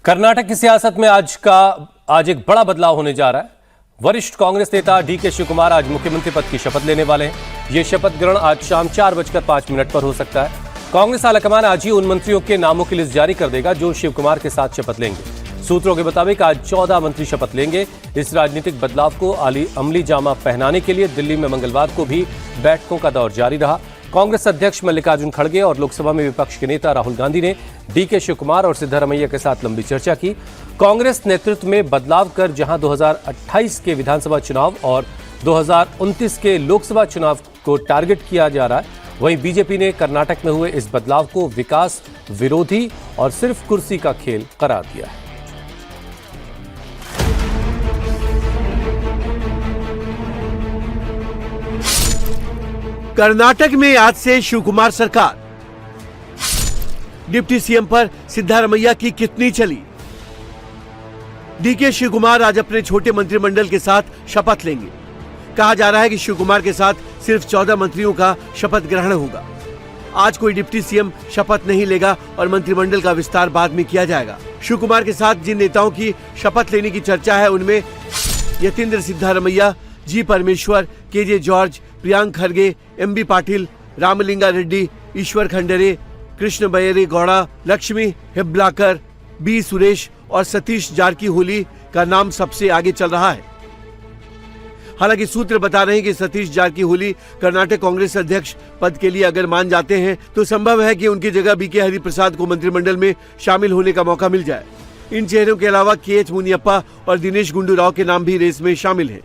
कर्नाटक की सियासत में आज एक बड़ा बदलाव होने जा रहा है। वरिष्ठ कांग्रेस नेता डीके शिवकुमार आज मुख्यमंत्री पद की शपथ लेने वाले हैं। यह शपथ ग्रहण आज शाम 4:05 पर हो सकता है। कांग्रेस आलाकमान आज ही उन मंत्रियों के नामों की लिस्ट जारी कर देगा जो शिवकुमार के साथ शपथ लेंगे। सूत्रों के मुताबिक आज 14 मंत्री शपथ लेंगे। इस राजनीतिक बदलाव को अमली जामा पहनाने के लिए दिल्ली में मंगलवार को भी बैठकों का दौर जारी रहा। कांग्रेस अध्यक्ष मल्लिकार्जुन खड़गे और लोकसभा में विपक्ष के नेता राहुल गांधी ने डीके शिवकुमार और सिद्धारमैया के साथ लंबी चर्चा की। कांग्रेस नेतृत्व में बदलाव कर जहां 2028 के विधानसभा चुनाव और 2029 के लोकसभा चुनाव को टारगेट किया जा रहा है, वहीं बीजेपी ने कर्नाटक में हुए इस बदलाव को विकास विरोधी और सिर्फ कुर्सी का खेल करार दिया है। कर्नाटक में आज से शिवकुमार सरकार। डिप्टी सीएम पर सिद्धारमैया की कितनी चली। डीके शिवकुमार आज अपने छोटे मंत्रिमंडल के साथ शपथ लेंगे। कहा जा रहा है कि शिवकुमार के साथ सिर्फ 14 मंत्रियों का शपथ ग्रहण होगा। आज कोई डिप्टी सीएम शपथ नहीं लेगा और मंत्रिमंडल का विस्तार बाद में किया जाएगा। शिवकुमार के साथ जिन नेताओं की शपथ लेने की चर्चा है उनमें Yatindra Siddaramaiah, G Parameshwara, KJ George, Priyank Kharge, MB Patil, Ramalinga Reddy, Eshwar Khandre, Krishna Byre Gowda, Lakshmi Hebbalkar, B Suresh और सतीश जारकीहोली का नाम सबसे आगे चल रहा है। हालांकि सूत्र बता रहे हैं कि सतीश जारकीहोली कर्नाटक कांग्रेस अध्यक्ष पद के लिए अगर मान जाते हैं तो संभव है कि उनकी जगह बीके हरिप्रसाद को मंत्रिमंडल में शामिल होने का मौका मिल जाए। इन चेहरों के अलावा के.एच. मुनियप्पा और दिनेश गुंडू राव के नाम भी रेस में शामिल हैं।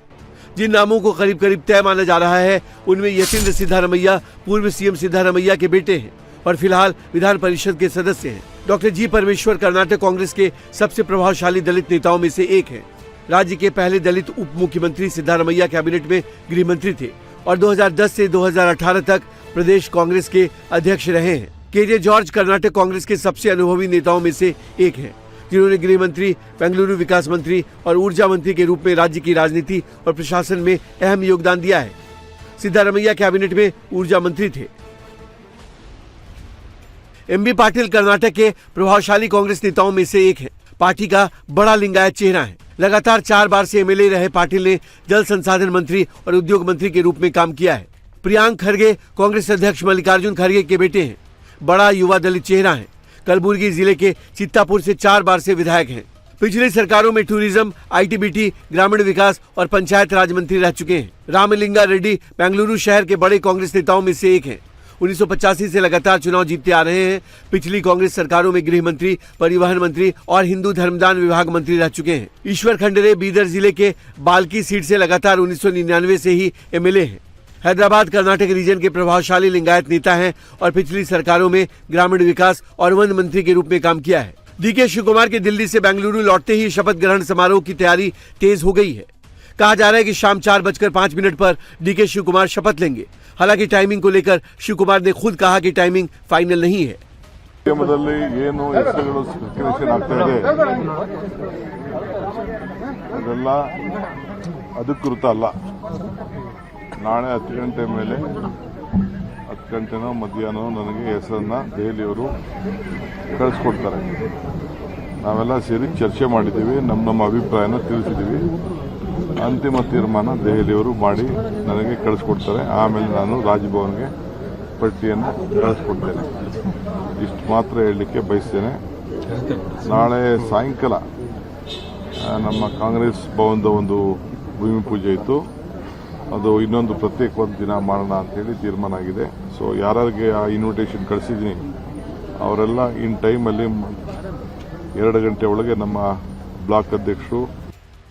जिन नामों को करीब करीब तय माना जा रहा है उनमें यतीन्द्र सिद्धारमैया पूर्व सीएम सिद्धारमैया के बेटे हैं और फिलहाल विधान परिषद के सदस्य हैं। डॉक्टर जी परमेश्वर कर्नाटक कांग्रेस के सबसे प्रभावशाली दलित नेताओं में से एक हैं। राज्य के पहले दलित उप मुख्यमंत्री सिद्धारमैया कैबिनेट में गृह मंत्री थे और 2010 से 2018 तक प्रदेश कांग्रेस के अध्यक्ष रहे हैं। केजे जॉर्ज कर्नाटक कांग्रेस के सबसे अनुभवी नेताओं में से एक हैं, जिन्होंने गृह मंत्री, बेंगलुरु विकास मंत्री और ऊर्जा मंत्री के रूप में राज्य की राजनीति और प्रशासन में अहम योगदान दिया है। सिद्धारमैया कैबिनेट में ऊर्जा मंत्री थे। एमबी पाटिल कर्नाटक के प्रभावशाली कांग्रेस नेताओं में से एक है। पार्टी का बड़ा लिंगायत चेहरा है। लगातार 4 बार से एमएलए रहे पाटिल ने जल संसाधन मंत्री और उद्योग मंत्री के रूप में काम किया है। प्रियांक खरगे कांग्रेस अध्यक्ष मल्लिकार्जुन खड़गे के बेटे हैं। बड़ा युवा दलित चेहरा है। कलबुर्गी जिले के चित्तापुर से 4 बार से विधायक हैं। पिछली सरकारों में टूरिज्म, आईटीबीटी, ग्रामीण विकास और पंचायत राज मंत्री रह चुके हैं। रामलिंगा रेड्डी बेंगलुरु शहर के बड़े कांग्रेस नेताओं में से एक हैं। 1985 से लगातार चुनाव जीतते आ रहे हैं। पिछली कांग्रेस सरकारों में गृह मंत्री, परिवहन मंत्री और हिंदू धर्मदान विभाग मंत्री रह चुके हैं। ईश्वर खंडरे बीदर जिले के बाल्की सीट से लगातार 1999 से ही एमएलए हैं। हैदराबाद कर्नाटक रीजन के प्रभावशाली लिंगायत नेता हैं और पिछली सरकारों में ग्रामीण विकास और वन मंत्री के रूप में काम किया है। डीके शिवकुमार के दिल्ली से बेंगलुरु लौटते ही शपथ ग्रहण समारोह की तैयारी तेज हो गई है। कहा जा रहा है कि शाम 4:05 पर डीके शिवकुमार शपथ लेंगे। हालांकि टाइमिंग को लेकर शिवकुमार ने खुद कहा कि टाइमिंग फाइनल नहीं है। ನಾಳೆ 10 ಗಂಟೆ ಮೇಲೆ 10 ಗಂಟೆನೋ ಮಧ್ಯಾಹ್ನ ನನಗೆ ಹೆಸರನ್ನ ದೆಹಲಿಯವರು ಕಳಿಸ್ಕೊಡ್ತಾರೆ. ನಾವೆಲ್ಲ ಸೇರಿ ಚರ್ಚೆ ಮಾಡಿದ್ದೀವಿ, ನಮ್ಮ ಅಭಿಪ್ರಾಯನ ತಿಳಿಸಿದ್ದೀವಿ. ಅಂತಿಮ ತೀರ್ಮಾನ ದೆಹಲಿಯವರು ಮಾಡಿ ನನಗೆ ಕಳಿಸ್ಕೊಡ್ತಾರೆ. ಆಮೇಲೆ ನಾನು ರಾಜಭವನ್ಗೆ ಪಟ್ಟಿಯನ್ನು ಕಳಿಸ್ಕೊಡ್ತೇನೆ. ಇಷ್ಟು ಮಾತ್ರ ಹೇಳಲಿಕ್ಕೆ ಬಯಸ್ತೇನೆ. ನಾಳೆ ಸಾಯಂಕಾಲ ನಮ್ಮ ಕಾಂಗ್ರೆಸ್ ಭವನದ ಒಂದು ಭೂಮಿ ಪೂಜೆ ಇತ್ತು. ಅದು ಇನ್ನೊಂದು ಪ್ರತ್ಯೇಕವಾದ ದಿನ ಮಾಡೋಣ ಅಂತೇಳಿ ತೀರ್ಮಾನ ಆಗಿದೆ. ಸೊ ಯಾರಿಗೆ ಆ ಇನ್ವಿಟೇಷನ್ ಕಳಿಸಿದ್ದೀನಿ ಅವರೆಲ್ಲ ಇನ್ ಟೈಮಲ್ಲಿ 2 ಗಂಟೆ ಒಳಗೆ ನಮ್ಮ ಬ್ಲಾಕ್ ಅಧ್ಯಕ್ಷರು।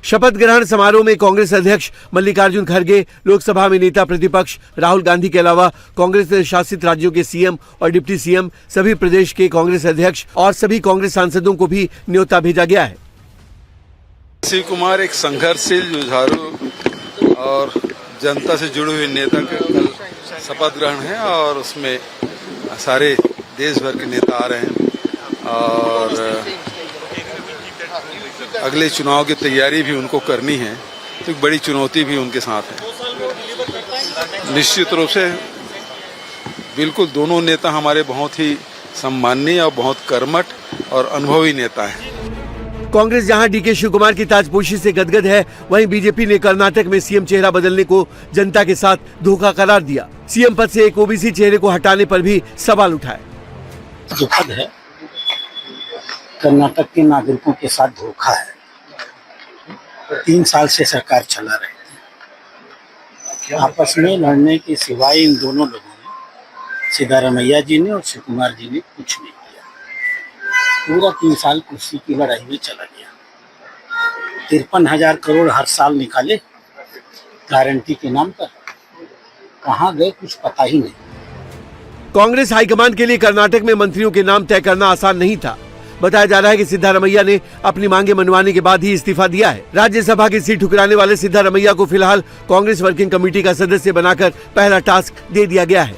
शपथ ग्रहण समारोह में कांग्रेस अध्यक्ष मल्लिकार्जुन खड़गे, लोकसभा में नेता प्रतिपक्ष राहुल गांधी के अलावा कांग्रेस शासित राज्यों के सीएम और डिप्टी सीएम, सभी प्रदेश के कांग्रेस अध्यक्ष और सभी कांग्रेस सांसदों को भी न्योता भेजा गया है। शिव कुमार एक संघर्षशील, जुझारू और जनता से जुड़े हुए नेता का कल शपथ ग्रहण है और उसमें सारे देश भर के नेता आ रहे हैं और अगले चुनाव की तैयारी भी उनको करनी है, तो एक बड़ी चुनौती भी उनके साथ है। निश्चित रूप से बिल्कुल दोनों नेता हमारे बहुत ही सम्माननीय और बहुत कर्मठ और अनुभवी नेता हैं। कांग्रेस जहां डीके शिव कुमार की ताजपोशी से गदगद है, वहीं बीजेपी ने कर्नाटक में सीएम चेहरा बदलने को जनता के साथ धोखा करार दिया। सीएम पद से एक ओबीसी चेहरे को हटाने पर भी सवाल उठाए। दुखद है, कर्नाटक के नागरिकों के साथ धोखा है। 3 साल से सरकार चला रही थी, आपस में लड़ने के सिवाय इन दोनों लोगों ने, सिद्धारमैया जी ने और शिव कुमार जी ने, कुछ नहीं किया। पूरा 3 साल कुर्सी की लड़ाई में चला गया। 53,000 करोड़ हर साल निकाले गारंटी के नाम पर, कहाँ गए कुछ पता ही नहीं। कांग्रेस हाईकमान के लिए कर्नाटक में मंत्रियों के नाम तय करना आसान नहीं था। बताया जा रहा है कि सिद्धारमैया ने अपनी मांगे मनवाने के बाद ही इस्तीफा दिया है। राज्यसभा की सीट ठुकराने वाले सिद्धारमैया को फिलहाल कांग्रेस वर्किंग कमेटी का सदस्य बनाकर पहला टास्क दे दिया गया है।